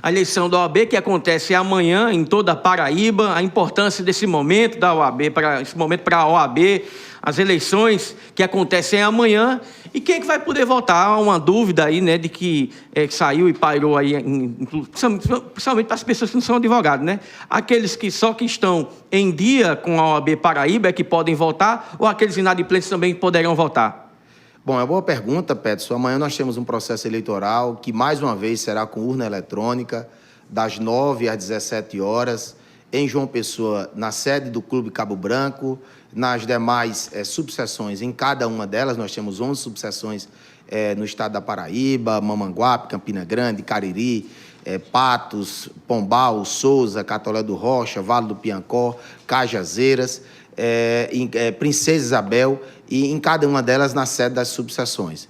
A eleição da OAB, que acontece amanhã em toda a Paraíba, a importância desse momento da OAB, esse momento para a OAB, as eleições que acontecem amanhã, e quem é que vai poder votar? Há uma dúvida aí, né, de que saiu e pairou aí, principalmente para as pessoas que não são advogados, né? Aqueles que só que estão em dia com a OAB Paraíba é que podem votar, ou aqueles inadimplentes também poderão votar? Bom, é uma boa pergunta, Peterson. Amanhã nós temos um processo eleitoral que, mais uma vez, será com urna eletrônica, das 9 às 17 horas, em João Pessoa, na sede do Clube Cabo Branco, nas demais subseções, em cada uma delas, nós temos 11 subseções no estado da Paraíba, Mamanguape, Campina Grande, Cariri, Patos, Pombal, Souza, Catolé do Rocha, Vale do Piancó, Cajazeiras, Princesa Isabel, e em cada uma delas na sede das subseções.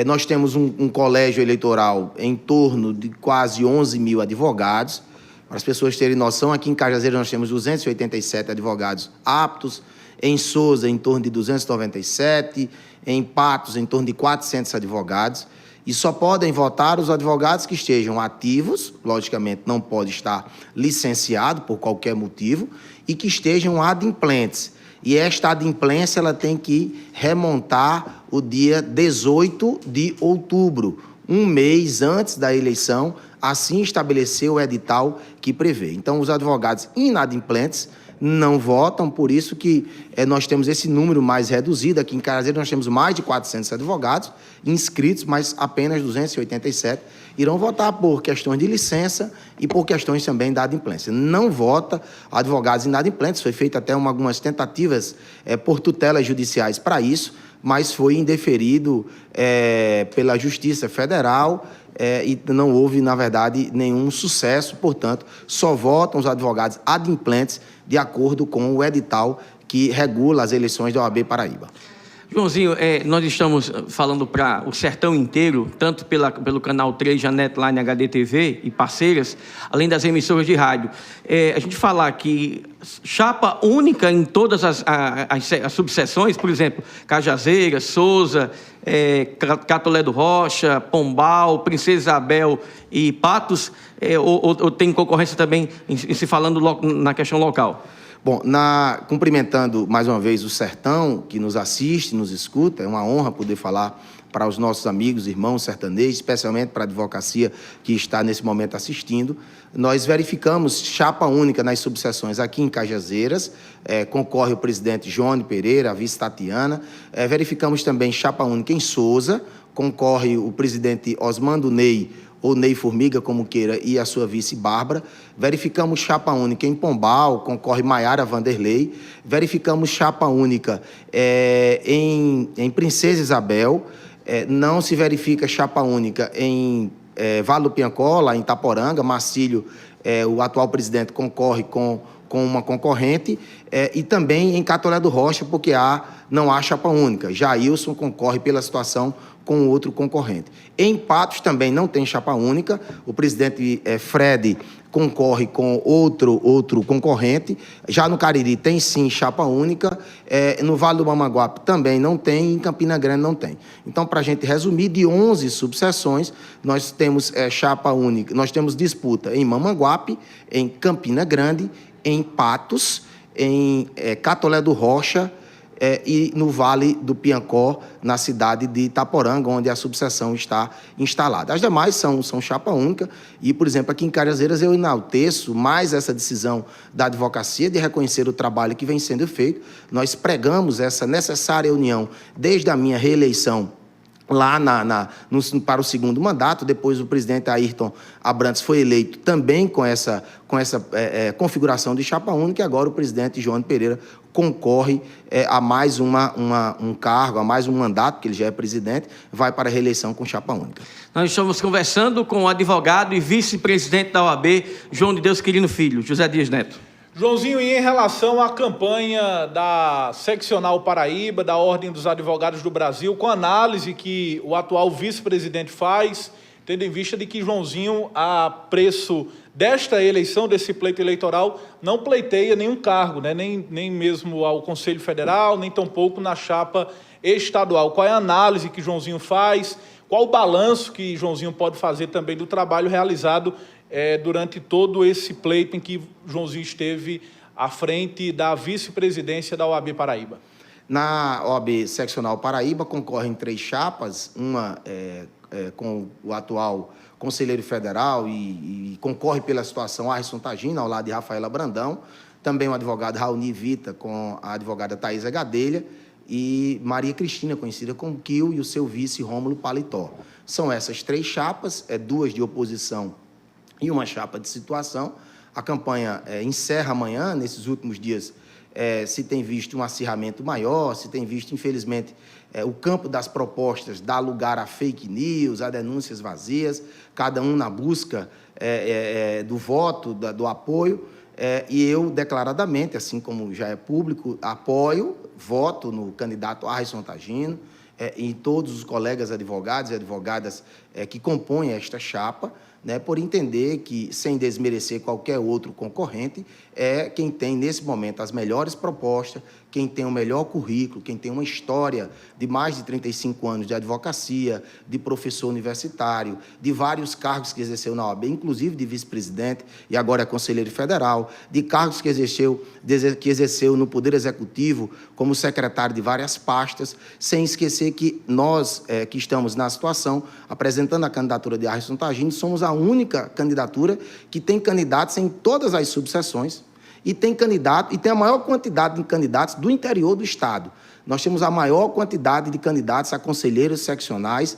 Nós temos um colégio eleitoral em torno de quase 11 mil advogados. Para as pessoas terem noção, aqui em Cajazeiras nós temos 287 advogados aptos, em Souza em torno de 297, em Patos em torno de 400 advogados, e só podem votar os advogados que estejam ativos, logicamente não pode estar licenciado por qualquer motivo, e que estejam adimplentes. E esta adimplência ela tem que remontar o dia 18 de outubro, um mês antes da eleição, assim estabeleceu o edital que prevê. Então, os advogados inadimplentes não votam, por isso que nós temos esse número mais reduzido. Aqui em Cajazeiras nós temos mais de 400 advogados inscritos, mas apenas 287 irão votar por questões de licença e por questões também da adimplência. Não vota advogados inadimplentes, foi feita até algumas tentativas por tutelas judiciais para isso, mas foi indeferido pela Justiça Federal e não houve, na verdade, nenhum sucesso, portanto, só votam os advogados adimplentes de acordo com o edital que regula as eleições da OAB Paraíba. Joãozinho, nós estamos falando para o sertão inteiro, tanto pelo canal 3, Janetline HD TV e parceiras, além das emissoras de rádio. A gente falar que chapa única em todas as subseções, por exemplo, Cajazeiras, Souza, Catolé do Rocha, Pombal, Princesa Isabel e Patos, ou tem concorrência também se falando na questão local? Bom, cumprimentando mais uma vez o sertão que nos assiste, nos escuta, é uma honra poder falar para os nossos amigos, irmãos sertanejos, especialmente para a advocacia que está nesse momento assistindo. Nós verificamos chapa única nas subseções aqui em Cajazeiras, concorre o presidente João Pereira, a vice Tatiana, verificamos também chapa única em Souza, concorre o presidente Osmando Ney, ou Ney Formiga, como queira, e a sua vice Bárbara. Verificamos chapa única em Pombal, concorre Maiara Vanderlei. Verificamos chapa única em Princesa Isabel. Não se verifica chapa única em Vale do Piancó, lá em Itaporanga. Marcílio, o atual presidente, concorre com uma concorrente, e também em Catolé do Rocha, porque não há chapa única. Jailson concorre pela situação com outro concorrente. Em Patos também não tem chapa única, o presidente Fred concorre com outro concorrente. Já no Cariri tem sim chapa única, no Vale do Mamanguape também não tem, em Campina Grande não tem. Então, para a gente resumir, de 11 subseções, nós temos chapa única, nós temos disputa em Mamanguape, em Campina Grande, em Patos, em Catolé do Rocha, e no Vale do Piancó, na cidade de Itaporanga, onde a subseção está instalada. As demais são chapa única e, por exemplo, aqui em Cajazeiras eu enalteço mais essa decisão da advocacia de reconhecer o trabalho que vem sendo feito. Nós pregamos essa necessária união desde a minha reeleição lá para o segundo mandato. Depois o presidente Ayrton Abrantes foi eleito também com essa configuração de chapa única, e agora o presidente João Pereira concorre a mais um cargo, a mais um mandato, porque ele já é presidente, vai para a reeleição com chapa única. Nós estamos conversando com o advogado e vice-presidente da OAB, João de Deus Quirino Filho, José Dias Neto. Joãozinho, e em relação à campanha da Seccional Paraíba, da Ordem dos Advogados do Brasil, com a análise que o atual vice-presidente faz, tendo em vista de que Joãozinho, a preço desta eleição, desse pleito eleitoral, não pleiteia nenhum cargo, né? nem mesmo ao Conselho Federal, nem tampouco na chapa estadual. Qual é a análise que Joãozinho faz? Qual o balanço que Joãozinho pode fazer também do trabalho realizado durante todo esse pleito em que Joãozinho esteve à frente da vice-presidência da OAB Paraíba? Na OAB Seccional Paraíba concorrem 3 chapas, uma com o atual conselheiro federal e concorre pela situação Arison Tagina, ao lado de Rafaela Brandão, também o advogado Raoni Vita com a advogada Thaisa Gadelha e Maria Cristina, conhecida como Kio, e o seu vice Rômulo Paletó. São essas 3 chapas, 2 de oposição e uma chapa de situação. A campanha encerra amanhã. Nesses últimos dias se tem visto um acirramento maior, se tem visto, infelizmente, o campo das propostas dá lugar a fake news, a denúncias vazias, cada um na busca do voto, do apoio, e eu, declaradamente, assim como já é público, apoio, voto no candidato Arison Tagino, e todos os colegas advogados e advogadas que compõem esta chapa, por entender que, sem desmerecer qualquer outro concorrente, é quem tem, nesse momento, as melhores propostas, quem tem o melhor currículo, quem tem uma história de mais de 35 anos de advocacia, de professor universitário, de vários cargos que exerceu na OAB, inclusive de vice-presidente e agora é conselheiro federal, de cargos que exerceu no Poder Executivo como secretário de várias pastas, sem esquecer que nós, que estamos na situação, apresentando a candidatura de Arison Tagino, somos a única candidatura que tem candidatos em todas as subseções e tem candidato, e tem a maior quantidade de candidatos do interior do Estado. Nós temos a maior quantidade de candidatos a conselheiros seccionais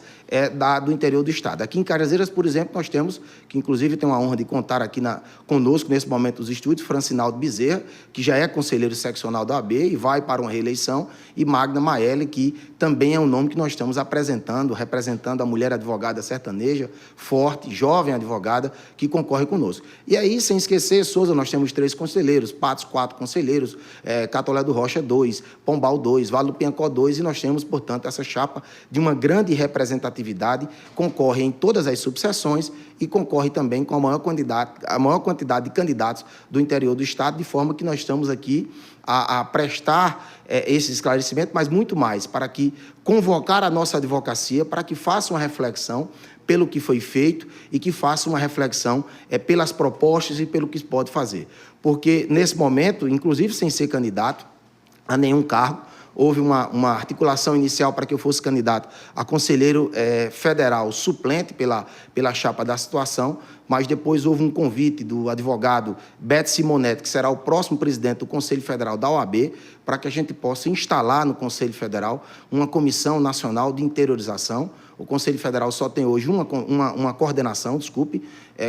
do interior do Estado. Aqui em Cajazeiras, por exemplo, nós temos, que inclusive tem uma honra de contar aqui conosco, nesse momento dos estúdios, Francinaldo Bezerra, que já é conselheiro seccional da OAB e vai para uma reeleição, e Magna Maele, que também é um nome que nós estamos apresentando, representando a mulher advogada sertaneja, forte, jovem advogada, que concorre conosco. E aí, sem esquecer, Souza, nós temos 3 conselheiros, Patos, 4 conselheiros, Catolé do Rocha, 2, Pombal, 2, Vale do Piancó, 2, e nós temos, portanto, essa chapa de uma grande representatividade, concorre em todas as subseções e concorre também com a maior quantidade de candidatos do interior do Estado, de forma que nós estamos aqui a prestar esse esclarecimento, mas muito mais, para que convocar a nossa advocacia para que faça uma reflexão pelo que foi feito e que faça uma reflexão pelas propostas e pelo que se pode fazer. Porque, nesse momento, inclusive sem ser candidato a nenhum cargo, houve uma articulação inicial para que eu fosse candidato a conselheiro federal suplente pela chapa da situação, mas depois houve um convite do advogado Beto Simonetti, que será o próximo presidente do Conselho Federal da OAB, para que a gente possa instalar no Conselho Federal uma Comissão Nacional de Interiorização. O Conselho Federal só tem hoje uma coordenação,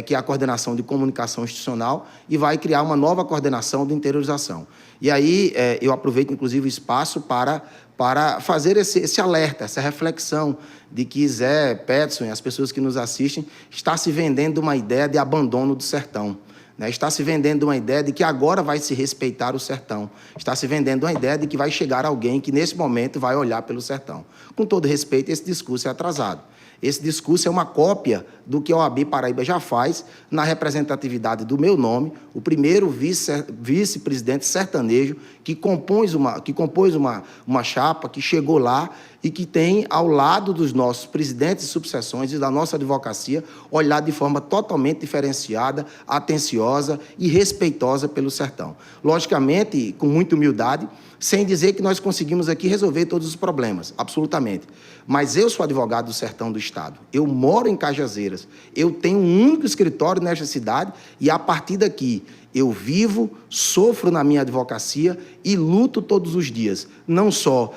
que é a coordenação de comunicação institucional, e vai criar uma nova coordenação de interiorização. E aí eu aproveito, inclusive, o espaço para fazer esse alerta, essa reflexão de que Zé, Peterson e as pessoas que nos assistem está se vendendo uma ideia de abandono do sertão. Está se vendendo uma ideia de que agora vai se respeitar o sertão. Está se vendendo uma ideia de que vai chegar alguém que, nesse momento, vai olhar pelo sertão. Com todo respeito, esse discurso é atrasado. Esse discurso é uma cópia do que a OAB Paraíba já faz na representatividade do meu nome, o primeiro vice-presidente sertanejo que compôs uma chapa, que chegou lá e que tem, ao lado dos nossos presidentes de subseções e da nossa advocacia, olhado de forma totalmente diferenciada, atenciosa e respeitosa pelo sertão. Logicamente, com muita humildade, sem dizer que nós conseguimos aqui resolver todos os problemas, absolutamente. Mas eu sou advogado do sertão do Estado, eu moro em Cajazeiras, eu tenho um único escritório nesta cidade e, a partir daqui, eu vivo, sofro na minha advocacia e luto todos os dias, não só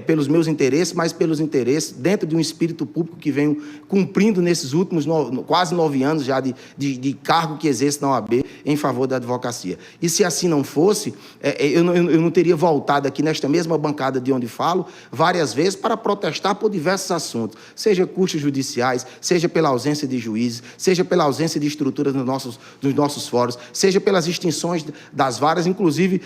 pelos meus interesses, mas pelos interesses dentro de um espírito público que venho cumprindo nesses últimos quase 9 anos já de cargo que exerço na OAB em favor da advocacia. E se assim não fosse, eu não teria voltado aqui nesta mesma bancada de onde falo várias vezes para protestar por diversos assuntos, seja custos judiciais, seja pela ausência de juízes, seja pela ausência de estruturas dos nossos fóruns, seja pelas extinções das varas, inclusive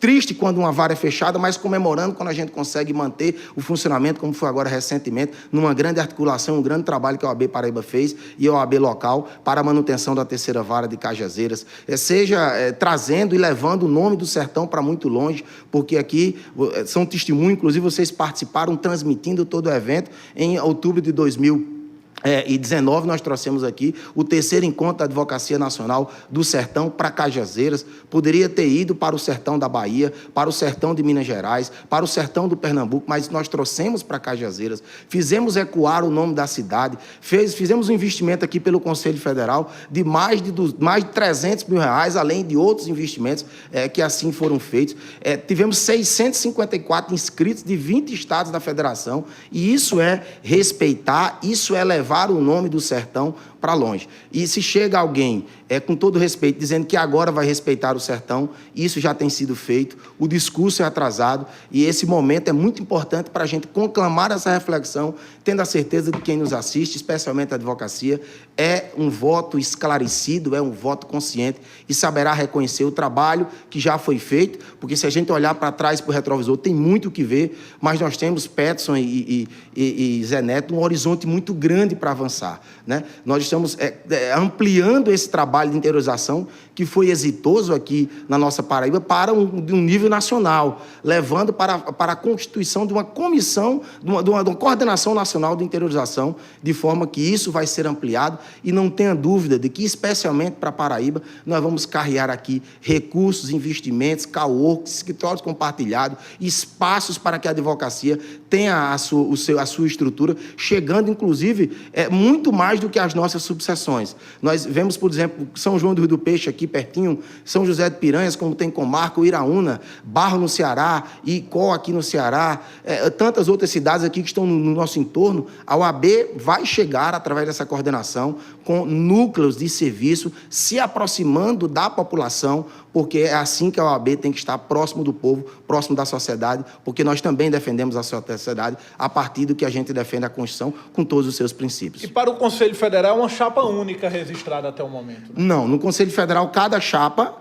triste quando uma vara é fechada, mas comemorando quando a gente consegue manter o funcionamento, como foi agora recentemente, numa grande articulação, um grande trabalho que a OAB Paraíba fez e a OAB local para a manutenção da 3ª vara de Cajazeiras, seja trazendo e levando o nome do sertão para muito longe, porque aqui são testemunhos, inclusive vocês participaram transmitindo todo o evento em outubro de 2019, E 19 nós trouxemos aqui o 3º encontro da Advocacia Nacional do Sertão para Cajazeiras. Poderia ter ido para o sertão da Bahia, para o sertão de Minas Gerais, para o sertão do Pernambuco, mas nós trouxemos para Cajazeiras, fizemos ecoar o nome da cidade, fizemos um investimento aqui pelo Conselho Federal de mais de 300 mil reais, além de outros investimentos que assim foram feitos. Tivemos 654 inscritos de 20 estados da federação, e isso é respeitar, isso é levar o nome do sertão para longe. E se chega alguém, com todo respeito, dizendo que agora vai respeitar o sertão, isso já tem sido feito, o discurso é atrasado, e esse momento é muito importante para a gente conclamar essa reflexão, tendo a certeza de que quem nos assiste, especialmente a advocacia, é um voto esclarecido, é um voto consciente, e saberá reconhecer o trabalho que já foi feito, porque se a gente olhar para trás, para o retrovisor, tem muito o que ver, mas nós temos, Peterson e Zé Neto, um horizonte muito grande para avançar, né? Nós estamos ampliando esse trabalho de interiorização que foi exitoso aqui na nossa Paraíba para um nível nacional, levando para a constituição de uma comissão, de uma coordenação nacional de interiorização, de forma que isso vai ser ampliado, e não tenha dúvida de que, especialmente para a Paraíba, nós vamos carregar aqui recursos, investimentos, coworks, escritórios compartilhados, espaços para que a advocacia tenha a sua estrutura, chegando, inclusive, muito mais do que as nossas subseções. Nós vemos, por exemplo, São João do Rio do Peixe, aqui pertinho, São José de Piranhas, como tem comarca, Iraúna, Barro no Ceará, Icó aqui no Ceará, tantas outras cidades aqui que estão no nosso entorno. A OAB vai chegar, através dessa coordenação, com núcleos de serviço, se aproximando da população, porque é assim que a OAB tem que estar próximo do povo, próximo da sociedade, porque nós também defendemos a sociedade a partir do que a gente defende a Constituição, com todos os seus princípios. E para o Conselho Federal, é uma chapa única registrada até o momento, né? Não, no Conselho Federal, cada chapa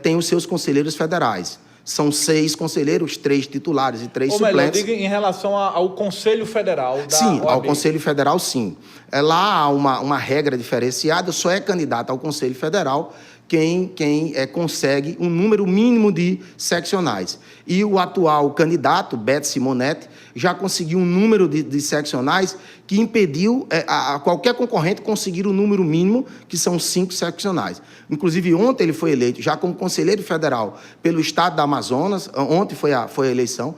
tem os seus conselheiros federais. São 6 conselheiros, 3 titulares e 3 suplentes. Ou melhor, diga em relação ao Conselho Federal da Sim, OAB. Ao Conselho Federal, sim. Lá há uma regra diferenciada, só é candidato ao Conselho Federal quem consegue um número mínimo de seccionais. E o atual candidato, Beto Simonetti, já conseguiu um número de seccionais que impediu a qualquer concorrente conseguir o número mínimo, que são 5 seccionais. Inclusive, ontem ele foi eleito já como conselheiro federal pelo estado da Amazonas, ontem foi a eleição,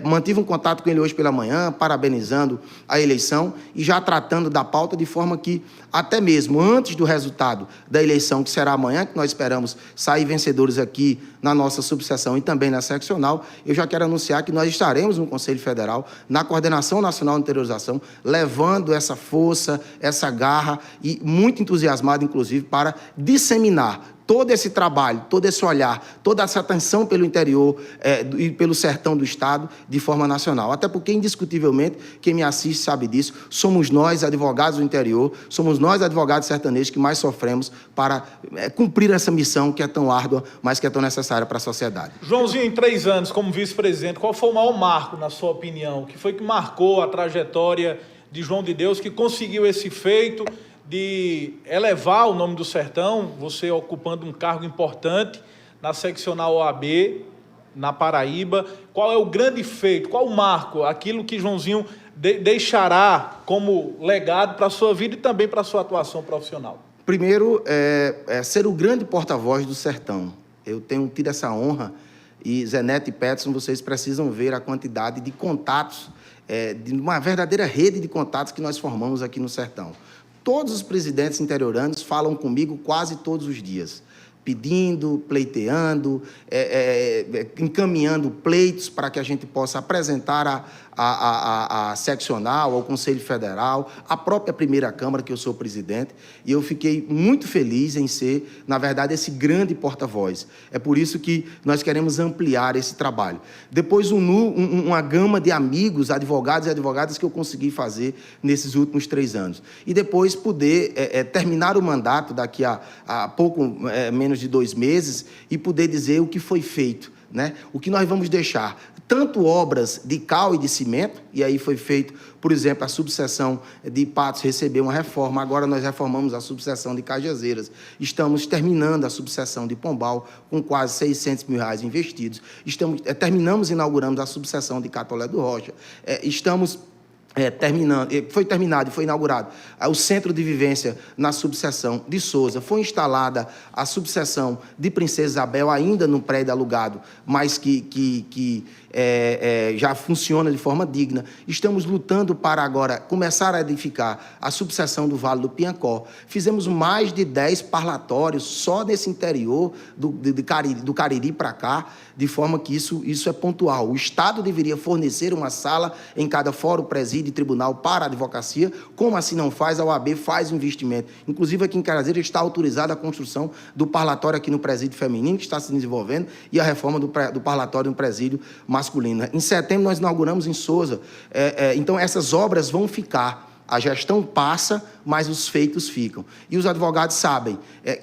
mantive um contato com ele hoje pela manhã, parabenizando a eleição e já tratando da pauta, de forma que, até mesmo antes do resultado da eleição, que será amanhã, que nós esperamos sair vencedores aqui na nossa subseção e também na seccional, eu já quero anunciar que nós estaremos no Conselho Federal, na Coordenação Nacional de Interiorização, levando essa força, essa garra, e muito entusiasmado, inclusive, para disseminar todo esse trabalho, todo esse olhar, toda essa atenção pelo interior e pelo sertão do Estado de forma nacional. Até porque, indiscutivelmente, quem me assiste sabe disso, somos nós, advogados do interior, somos nós, advogados sertanejos, que mais sofremos para cumprir essa missão que é tão árdua, mas que é tão necessária para a sociedade. Joãozinho, em 3 anos como vice-presidente, qual foi o maior marco, na sua opinião? O que foi que marcou a trajetória de João de Deus, que conseguiu esse feito de elevar o nome do sertão, você ocupando um cargo importante na seccional OAB, na Paraíba? Qual é o grande feito, qual o marco, aquilo que Joãozinho deixará como legado para a sua vida e também para a sua atuação profissional? Primeiro, ser o grande porta-voz do sertão. Eu tenho tido essa honra, e Zé Neto e Peterson, vocês precisam ver a quantidade de contatos, de uma verdadeira rede de contatos que nós formamos aqui no sertão. Todos os presidentes interioranos falam comigo quase todos os dias, pedindo, pleiteando, encaminhando pleitos para que a gente possa apresentar a seccional, ao Conselho Federal, à própria primeira Câmara, que eu sou presidente, e eu fiquei muito feliz em ser, na verdade, esse grande porta-voz. É por isso que nós queremos ampliar esse trabalho. Depois, uma gama de amigos, advogados e advogadas que eu consegui fazer nesses últimos 3 anos. E depois poder terminar o mandato daqui a pouco menos de 2 meses e poder dizer o que foi feito, né? O que nós vamos deixar, tanto obras de cal e de cimento, e aí foi feito, por exemplo, a subseção de Patos recebeu uma reforma, agora nós reformamos a subseção de Cajazeiras, estamos terminando a subseção de Pombal, com quase 600 mil reais investidos, terminamos e inauguramos a subseção de Catolé do Rocha, estamos foi terminado e foi inaugurado o Centro de Vivência na subseção de Souza. Foi instalada a subseção de Princesa Isabel, ainda no prédio alugado, mas que já funciona de forma digna. Estamos lutando para agora começar a edificar a subseção do Vale do Piancó. Fizemos mais de 10 parlatórios só nesse interior do Cariri para cá, de forma que isso é pontual. O Estado deveria fornecer uma sala em cada fórum, presídio e tribunal para a advocacia. Como assim não faz? A OAB faz o investimento. Inclusive, aqui em Carazeiro está autorizada a construção do parlatório aqui no presídio feminino, que está se desenvolvendo, e a reforma do parlatório no presídio masculino. Em setembro, nós inauguramos em Souza. Então, essas obras vão ficar. A gestão passa, mas os feitos ficam. E os advogados sabem,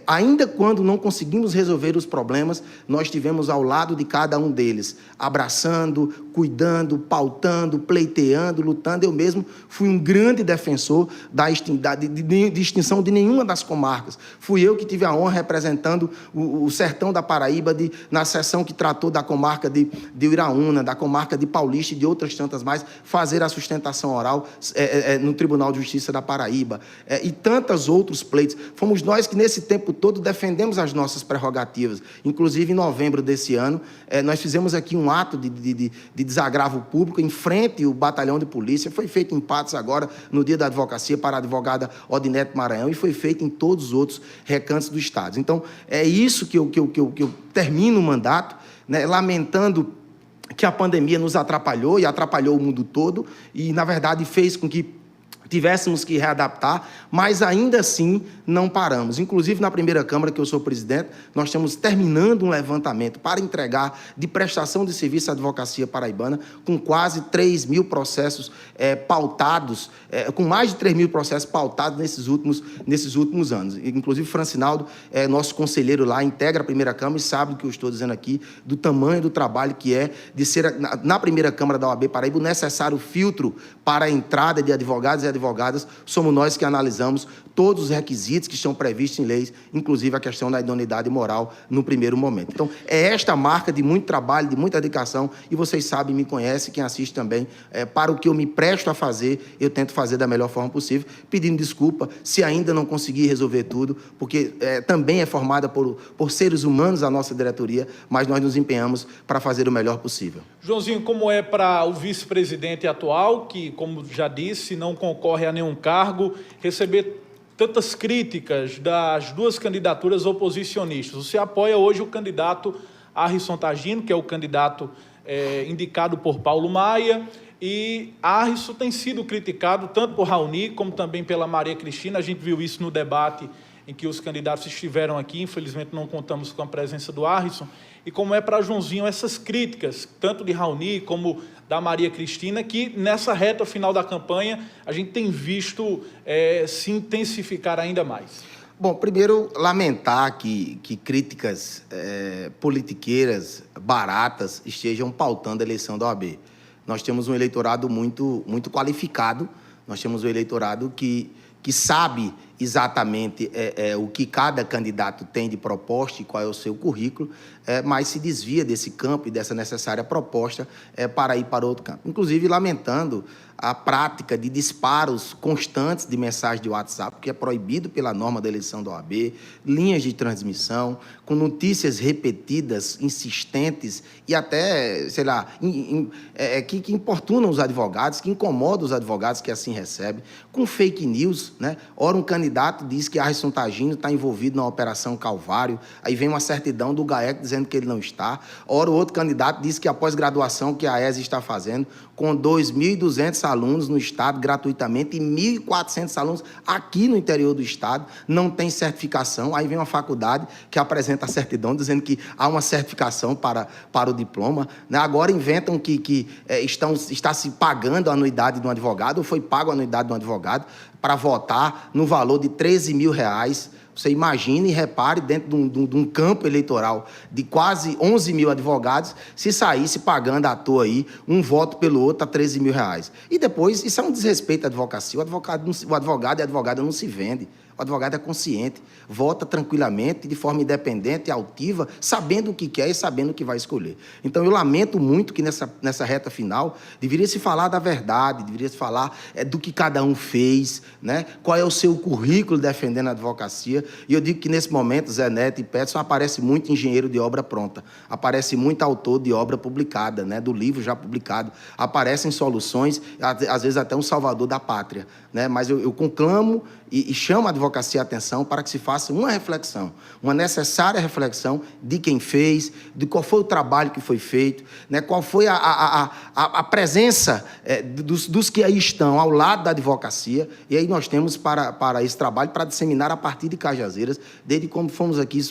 ainda quando não conseguimos resolver os problemas, nós estivemos ao lado de cada um deles, abraçando, cuidando, pautando, pleiteando, lutando. Eu mesmo fui um grande defensor de extinção de nenhuma das comarcas. Fui eu que tive a honra, representando o sertão da Paraíba, na sessão que tratou da comarca de Iraúna, da comarca de Paulista e de outras tantas mais, fazer a sustentação oral no Tribunal de Justiça da Paraíba, e tantos outros pleitos. Fomos nós que, nesse tempo todo, defendemos as nossas prerrogativas. Inclusive, em novembro desse ano, nós fizemos aqui um ato de desagravo público em frente ao batalhão de polícia. Foi feito em Patos agora, no dia da advocacia, para a advogada Odinete Maranhão, e foi feito em todos os outros recantos do Estado. Então, é isso que eu termino o mandato, né, lamentando que a pandemia nos atrapalhou, e atrapalhou o mundo todo, e, na verdade, fez com que tivéssemos que readaptar, mas ainda assim não paramos. Inclusive, na primeira Câmara, que eu sou presidente, nós estamos terminando um levantamento para entregar de prestação de serviço à advocacia paraibana, com quase 3 mil processos pautados, com mais de 3 mil processos pautados nesses últimos anos. Inclusive, Francinaldo, nosso conselheiro lá, integra a primeira Câmara e sabe do que eu estou dizendo aqui, do tamanho do trabalho que é de ser, na primeira Câmara da OAB Paraíba, o necessário filtro para a entrada de advogados e advogadas. Somos nós que analisamos todos os requisitos que estão previstos em leis, inclusive a questão da idoneidade moral no primeiro momento. Então, é esta marca de muito trabalho, de muita dedicação, e vocês sabem, me conhecem, quem assiste também, para o que eu me presto a fazer, eu tento fazer da melhor forma possível, pedindo desculpa se ainda não consegui resolver tudo, porque também é formada por seres humanos a nossa diretoria, mas nós nos empenhamos para fazer o melhor possível. Joãozinho, como é para o vice-presidente atual, que, como já disse, não concorre a nenhum cargo, receber tantas críticas das duas candidaturas oposicionistas? Você apoia hoje o candidato Arrisson Tagino, que é o candidato indicado por Paulo Maia, e Arrisson tem sido criticado tanto por Raoni como também pela Maria Cristina. A gente viu isso no debate em que os candidatos estiveram aqui, infelizmente não contamos com a presença do Arrisson. E como é para Joãozinho essas críticas, tanto de Raoni como da Maria Cristina, que nessa reta final da campanha a gente tem visto se intensificar ainda mais? Bom, primeiro, lamentar que críticas politiqueiras baratas estejam pautando a eleição da OAB. Nós temos um eleitorado muito qualificado, nós temos um eleitorado que sabe exatamente o que cada candidato tem de proposta e qual é o seu currículo, mas se desvia desse campo e dessa necessária proposta para ir para outro campo. Inclusive, lamentando a prática de disparos constantes de mensagens de WhatsApp, que é proibido pela norma da eleição da OAB, linhas de transmissão, com notícias repetidas, insistentes e até, sei lá, que importunam os advogados, que incomodam os advogados que assim recebem, com fake news, né? Ora, um candidato diz que Arrisson Tagino está envolvido na Operação Calvário, aí vem uma certidão do GAEC dizendo que ele não está. Ora, o outro candidato diz que a pós-graduação que a ESE está fazendo, com 2.200 alunos no Estado, gratuitamente, e 1.400 alunos aqui no interior do Estado, não tem certificação. Aí vem uma faculdade que apresenta a certidão, dizendo que há uma certificação para o diploma. Agora inventam que está se pagando a anuidade de um advogado, ou foi pago a anuidade de um advogado, para votar no valor de R$13 mil. Você imagine e repare, dentro de um campo eleitoral de quase 11 mil advogados, se saísse pagando à toa aí um voto pelo outro a R$13 mil. E depois, isso é um desrespeito à advocacia. O advogado e a advogada não se vende. O advogado é consciente, vota tranquilamente, de forma independente e altiva, sabendo o que quer e sabendo o que vai escolher. Então, eu lamento muito que nessa reta final deveria se falar da verdade, deveria se falar do que cada um fez, né? Qual é o seu currículo defendendo a advocacia. E eu digo que, nesse momento, Zé Neto e Peterson aparece muito engenheiro de obra pronta, aparece muito autor de obra publicada, né? Do livro já publicado, aparecem soluções, às vezes até um salvador da pátria, né? Mas eu conclamo e chamo a advocacia a atenção para que se faça uma reflexão, uma necessária reflexão de quem fez, de qual foi o trabalho que foi feito, né? Qual foi a presença dos que aí estão ao lado da advocacia. E aí nós temos para esse trabalho, para disseminar a partir de Cajazeiras, desde como fomos aqui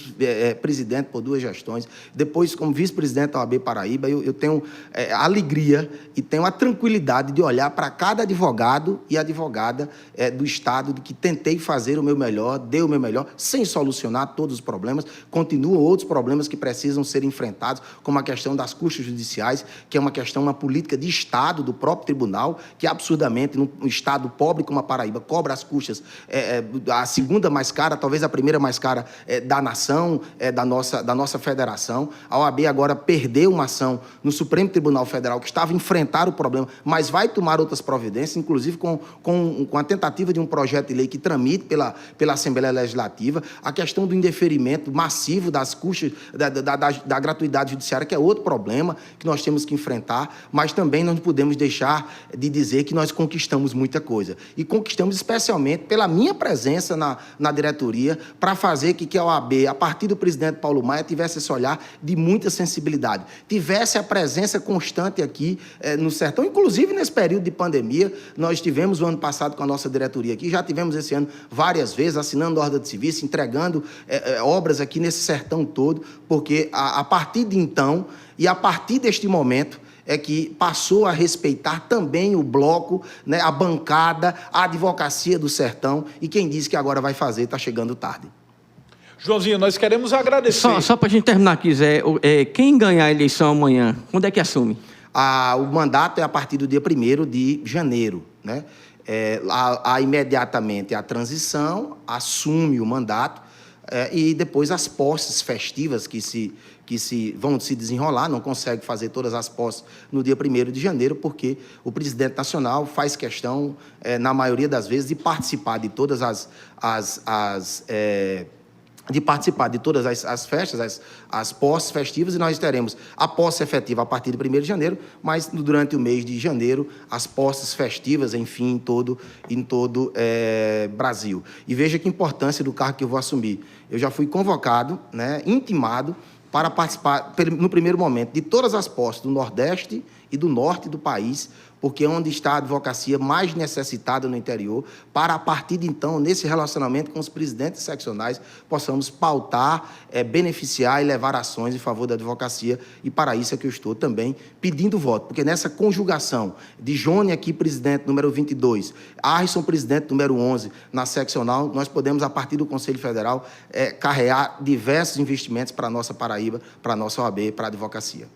presidente por 2 gestões, depois como vice-presidente da OAB Paraíba, eu tenho a alegria e tenho a tranquilidade de olhar para cada advogado e advogada do Estado, de que tentei fazer o meu melhor, dei o meu melhor, sem solucionar todos os problemas. Continuam outros problemas que precisam ser enfrentados, como a questão das custas judiciais, que é uma política de Estado, do próprio tribunal, que absurdamente, num Estado pobre como a Paraíba, cobra as custas, a segunda mais cara, talvez a primeira mais cara da nação, da nossa federação. A OAB agora perdeu uma ação no Supremo Tribunal Federal, que estava a enfrentar o problema, mas vai tomar outras providências, inclusive com a tentativa de um projeto de lei que tramite pela Assembleia Legislativa, a questão do indeferimento massivo das custas, da gratuidade judiciária, que é outro problema que nós temos que enfrentar, mas também nós não podemos deixar de dizer que nós conquistamos muita coisa. E conquistamos especialmente pela minha presença na diretoria, para fazer que a OAB, a partir do presidente Paulo Maia, tivesse esse olhar de muita sensibilidade, tivesse a presença constante aqui no Sertão, inclusive nesse período de pandemia. Nós tivemos o ano passado com a nossa diretoria aqui, já tivemos esse ano várias vezes, assinando ordem de serviço, entregando obras aqui nesse sertão todo, porque a partir de então e a partir deste momento é que passou a respeitar também o bloco, né, a bancada, a advocacia do sertão, e quem disse que agora vai fazer está chegando tarde. Joãozinho, nós queremos agradecer. Só para a gente terminar aqui, Zé, quem ganhar a eleição amanhã, quando é que assume? O mandato é a partir do dia 1º de janeiro, né? Há imediatamente a transição, assume o mandato, e depois as posses festivas que vão se desenrolar. Não consegue fazer todas as posses no dia 1º de janeiro, porque o presidente nacional faz questão, na maioria das vezes, de participar de todas as festas, as posses festivas, e nós teremos a posse efetiva a partir de 1º de janeiro, mas durante o mês de janeiro, as posses festivas, enfim, em todo Brasil. E veja que importância do cargo que eu vou assumir. Eu já fui convocado, né, intimado, para participar, no primeiro momento, de todas as posses do Nordeste e do Norte do país, porque é onde está a advocacia mais necessitada no interior, para, a partir de então, nesse relacionamento com os presidentes seccionais, possamos pautar, beneficiar e levar ações em favor da advocacia, e para isso é que eu estou também pedindo voto, porque nessa conjugação de Jônia aqui, presidente número 22, Arison, presidente número 11, na seccional, nós podemos, a partir do Conselho Federal, carregar diversos investimentos para a nossa Paraíba, para a nossa OAB, para a advocacia.